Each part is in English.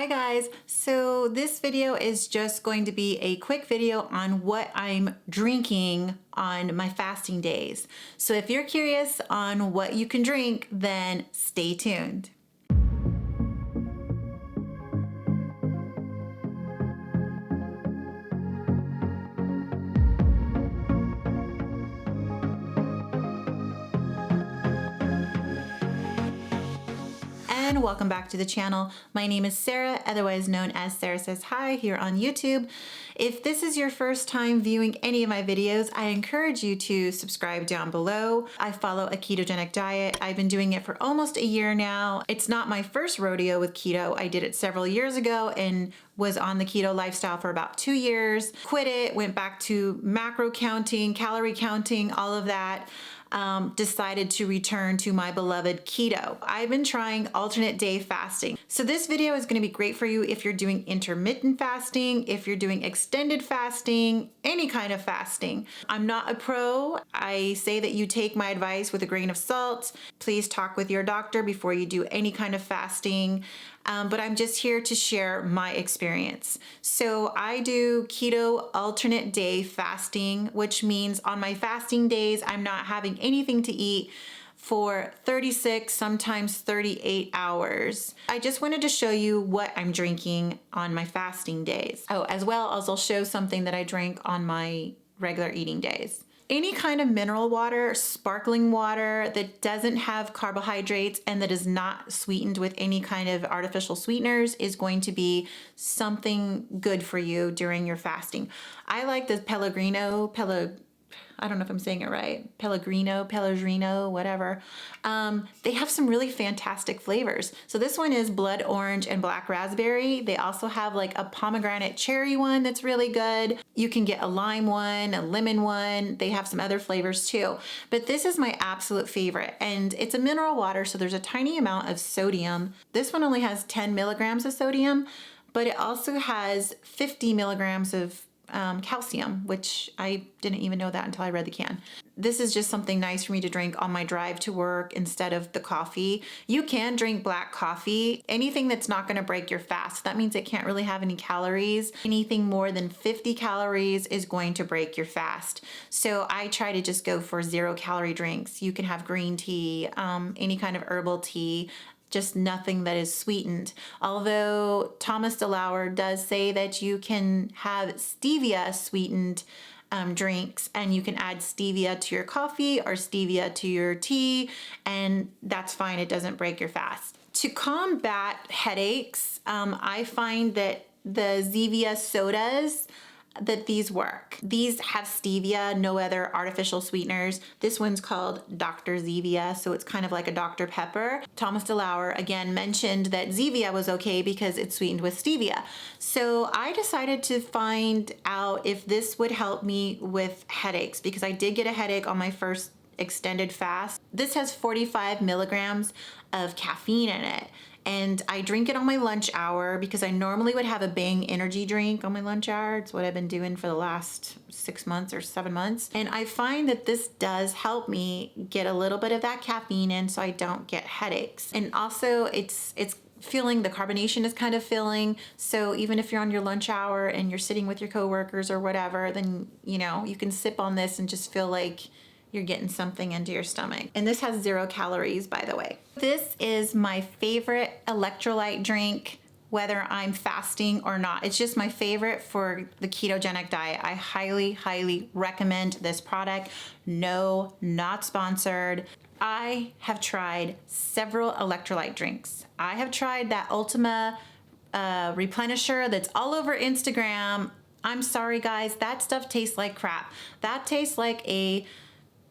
Hi guys, so this video is just going to be a quick video on what I'm drinking on my fasting days. So if you're curious on what you can drink, then stay tuned. And welcome back to the channel. My name is Sarah, otherwise known as Sarah Says Hi here on YouTube. If this is your first time viewing any of my videos, I encourage you to subscribe down below. I follow a ketogenic diet. I've been doing it for almost a year now. It's not my first rodeo with keto. I did it several years ago and was on the keto lifestyle for about 2 years. Quit it, went back to macro counting, calorie counting, all of that. Decided to return to my beloved keto. I've been trying alternate day fasting. So this video is going to be great for you if you're doing intermittent fasting, if you're doing extended fasting, any kind of fasting. I'm not a pro. I say that you take my advice with a grain of salt. Please talk with your doctor before you do any kind of fasting. But I'm just here to share my experience. So I do keto alternate day fasting, which means on my fasting days, I'm not having anything to eat for 36, sometimes 38 hours. I just wanted to show you what I'm drinking on my fasting days. Oh, as well as I'll show something that I drink on my regular eating days. Any kind of mineral water, sparkling water that doesn't have carbohydrates and that is not sweetened with any kind of artificial sweeteners is going to be something good for you during your fasting. I like the Pellegrino, I don't know if I'm saying it right, Pellegrino, whatever. They have some really fantastic flavors. So this one is blood orange and black raspberry. They also have like a pomegranate cherry one that's really good. You can get a lime one, a lemon one. They have some other flavors too. But this is my absolute favorite. And it's a mineral water, so there's a tiny amount of sodium. This one only has 10 milligrams of sodium, but it also has 50 milligrams of calcium, which I didn't even know that until I read the can. This is just something nice for me to drink on my drive to work instead of the coffee. You can drink black coffee, anything that's not going to break your fast. That means it can't really have any calories. Anything more than 50 calories is going to break your fast. So I try to just go for 0-calorie drinks. You can have green tea, any kind of herbal tea, just nothing that is sweetened. Although Thomas DeLauer does say that you can have stevia sweetened drinks, and you can add stevia to your coffee or stevia to your tea, and that's fine. It doesn't break your fast. To combat headaches, I find that the Zevia sodas, that these work. These have stevia, no other artificial sweeteners. This one's called Dr. Zevia, so it's kind of like a Dr. Pepper. Thomas DeLauer again mentioned that Zevia was okay because it's sweetened with stevia. So I decided to find out if this would help me with headaches, because I did get a headache on my first extended fast. This has 45 milligrams of caffeine in it. And I drink it on my lunch hour because I normally would have a Bang energy drink on my lunch hour. It's what I've been doing for the last 6 months or 7 months. And I find that this does help me get a little bit of that caffeine in so I don't get headaches. And also it's filling, the carbonation is kind of filling. So even if you're on your lunch hour and you're sitting with your coworkers or whatever, then you know, you can sip on this and just feel like you're getting something into your stomach. And this has 0 calories, by the way. This is my favorite electrolyte drink, whether I'm fasting or not. It's just my favorite for the ketogenic diet. I highly, highly recommend this product. No, not sponsored. I have tried several electrolyte drinks. I have tried that Ultima replenisher that's all over Instagram. I'm sorry guys, that stuff tastes like crap. That tastes like a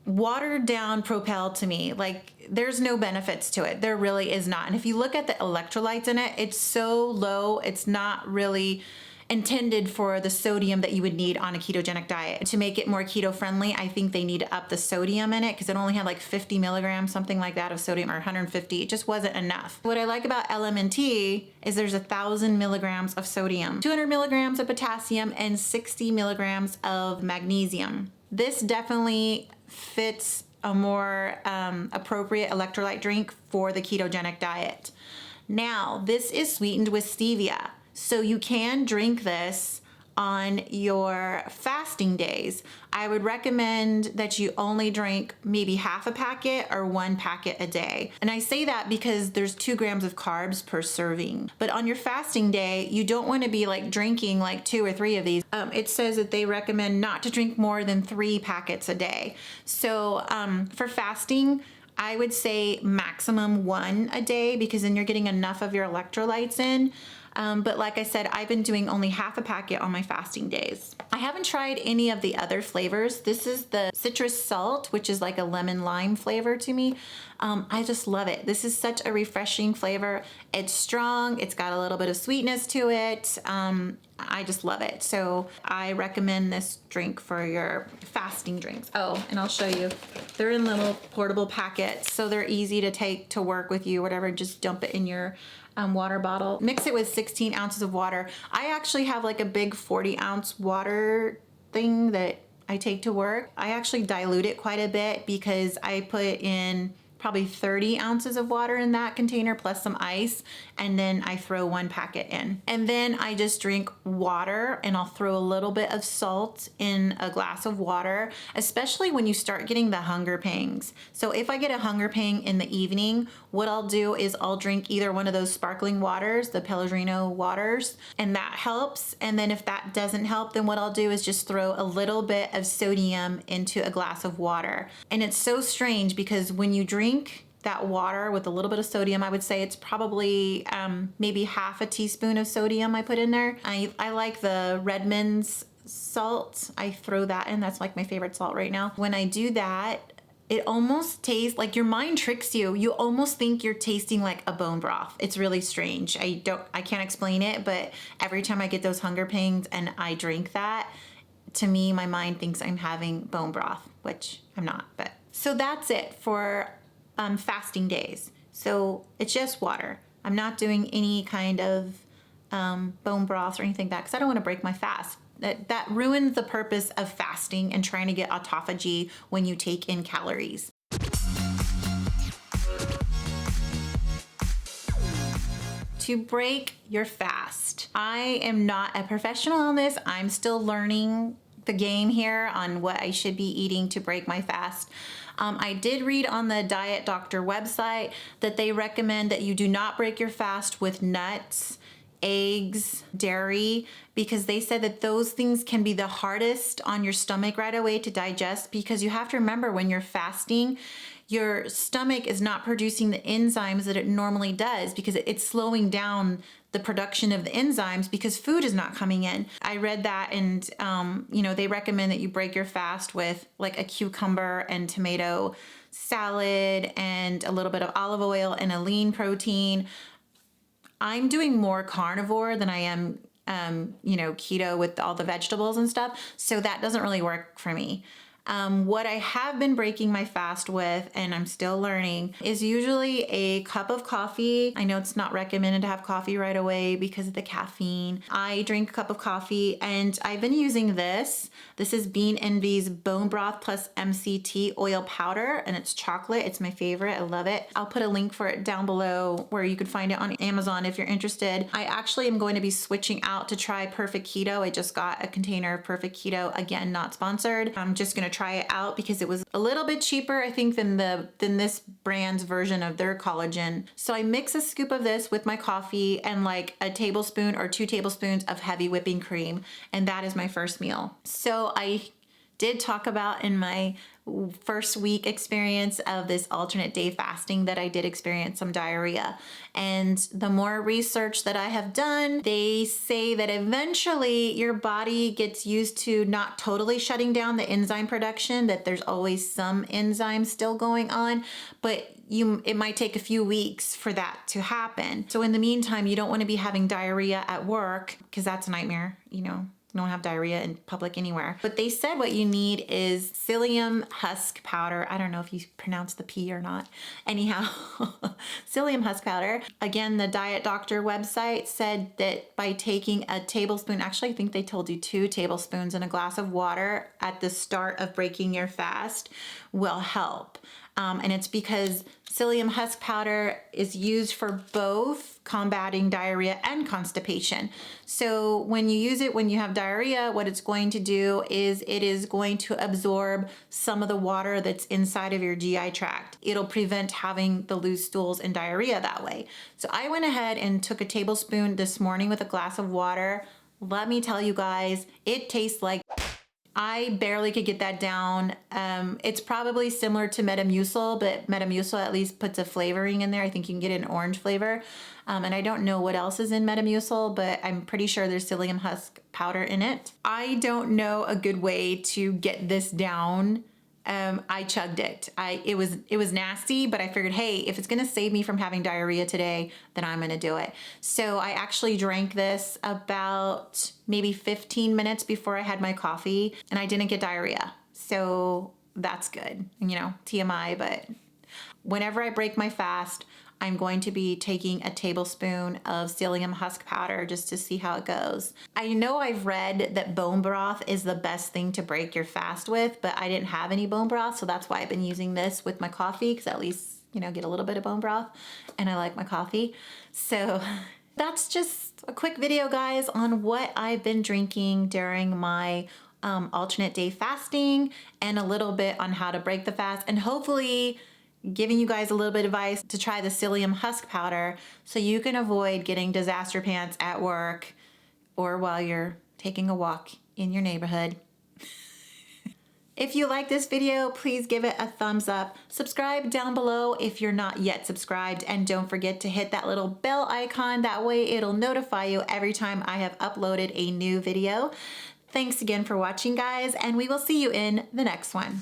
watered down Propel to me. Like, there's no benefits to it. There really is not. And if you look at the electrolytes in it, it's so low, it's not really intended for the sodium that you would need on a ketogenic diet. To make it more keto friendly, I think they need to up the sodium in it because it only had like 50 milligrams, something like that, of sodium, or 150. It just wasn't enough. What I like about LMNT is there's 1,000 milligrams of sodium, 200 milligrams of potassium, and 60 milligrams of magnesium. This definitely fits a more appropriate electrolyte drink for the ketogenic diet. Now, this is sweetened with stevia, so you can drink this on your fasting days. I would recommend that you only drink maybe half a packet or 1 packet a day. And I say that because there's 2 grams of carbs per serving. But on your fasting day, you don't want to be like drinking like 2 or 3 of these. It says that they recommend not to drink more than 3 packets a day. So for fasting, I would say maximum 1 a day, because then you're getting enough of your electrolytes in. But like I said, I've been doing only half a packet on my fasting days. I haven't tried any of the other flavors. This is the citrus salt, which is like a lemon lime flavor to me. I just love it. This is such a refreshing flavor. It's strong. It's got a little bit of sweetness to it. I just love it. So I recommend this drink for your fasting drinks. Oh, and I'll show you. They're in little portable packets, so they're easy to take to work with you, whatever. Just dump it in your water bottle. Mix it with 16 ounces of water. I actually have like a big 40-ounce water thing that I take to work. I actually dilute it quite a bit because I put in probably 30 ounces of water in that container plus some ice, and then I throw 1 packet in. And then I just drink water, and I'll throw a little bit of salt in a glass of water, especially when you start getting the hunger pangs. So if I get a hunger pang in the evening, what I'll do is I'll drink either one of those sparkling waters, the Pellegrino waters, and that helps. And then if that doesn't help, then what I'll do is just throw a little bit of sodium into a glass of water. And it's so strange because when you drink that water with a little bit of sodium, I would say it's probably maybe half a teaspoon of sodium I put in there. I like the Redmond's salt. I throw that in. That's like my favorite salt right now. When I do that, it almost tastes like, your mind tricks you. You almost think you're tasting like a bone broth. It's really strange. I can't explain it, but every time I get those hunger pangs and I drink that, to me, my mind thinks I'm having bone broth, which I'm not. But so that's it for fasting days. So it's just water. I'm not doing any kind of bone broth or anything like that because I don't want to break my fast. That ruins the purpose of fasting and trying to get autophagy when you take in calories. To break your fast. I am not a professional on this. I'm still learning the game here on what I should be eating to break my fast. I did read on the Diet Doctor website that they recommend that you do not break your fast with nuts, eggs, dairy, because they said that those things can be the hardest on your stomach right away to digest, because you have to remember when you're fasting, your stomach is not producing the enzymes that it normally does because it's slowing down the production of the enzymes because food is not coming in. I read that, and they recommend that you break your fast with like a cucumber and tomato salad and a little bit of olive oil and a lean protein. I'm doing more carnivore than I am keto with all the vegetables and stuff, so that doesn't really work for me. What I have been breaking my fast with, and I'm still learning, is usually a cup of coffee. I know it's not recommended to have coffee right away because of the caffeine. I drink a cup of coffee, and I've been using this. This is Bean Envy's Bone Broth plus MCT oil powder, and it's chocolate. It's my favorite. I love it. I'll put a link for it down below where you could find it on Amazon if you're interested. I actually am going to be switching out to try Perfect Keto. I just got a container of Perfect Keto. Again, not sponsored. I'm just going to try it out because it was a little bit cheaper, I think, than this brand's version of their collagen. So I mix a scoop of this with my coffee and like a tablespoon or 2 tablespoons of heavy whipping cream, and that is my first meal. So I did talk about in my first week experience of this alternate day fasting that I did experience some diarrhea. And the more research that I have done, they say that eventually your body gets used to not totally shutting down the enzyme production, that there's always some enzyme still going on, but it might take a few weeks for that to happen. So in the meantime, you don't want to be having diarrhea at work because that's a nightmare, don't have diarrhea in public anywhere. But they said what you need is psyllium husk powder. I don't know if you pronounce the P or not. Anyhow, psyllium husk powder. Again, the Diet Doctor website said that by taking a tablespoon, actually I think they told you 2 tablespoons in a glass of water at the start of breaking your fast will help. And it's because Psyllium husk powder is used for both combating diarrhea and constipation. So when you use it when you have diarrhea, what it's going to do is it is going to absorb some of the water that's inside of your GI tract. It'll prevent having the loose stools and diarrhea that way. So I went ahead and took a tablespoon this morning with a glass of water. Let me tell you guys, it tastes like I barely could get that down. It's probably similar to Metamucil, but Metamucil at least puts a flavoring in there. I think you can get an orange flavor. And I don't know what else is in Metamucil, but I'm pretty sure there's psyllium husk powder in it. I don't know a good way to get this down. I chugged it. It was nasty, but I figured, hey, if it's gonna save me from having diarrhea today, then I'm gonna do it. So I actually drank this about maybe 15 minutes before I had my coffee, and I didn't get diarrhea. So that's good, you know, TMI, but whenever I break my fast, I'm going to be taking a tablespoon of psyllium husk powder just to see how it goes. I know I've read that bone broth is the best thing to break your fast with, but I didn't have any bone broth, so that's why I've been using this with my coffee, because at least, you know, get a little bit of bone broth, and I like my coffee. So that's just a quick video, guys, on what I've been drinking during my alternate day fasting, and a little bit on how to break the fast, and hopefully giving you guys a little bit of advice to try the psyllium husk powder so you can avoid getting disaster pants at work or while you're taking a walk in your neighborhood. If you like this video, please give it a thumbs up. Subscribe down below if you're not yet subscribed, and don't forget to hit that little bell icon. That way it'll notify you every time I have uploaded a new video. Thanks again for watching, guys, and we will see you in the next one.